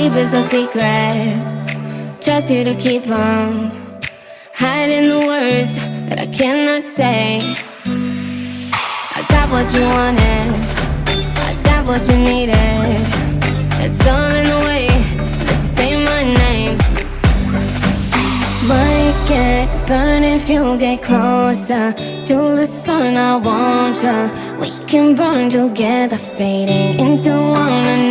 keeping some secrets. Trust you to keep them, hiding the words that I cannot say. I got what you wanted, I got what you needed. It's all in the way that you say my name. Might get burned if you get closer to the sun. I want ya. We can burn together, fading into one another.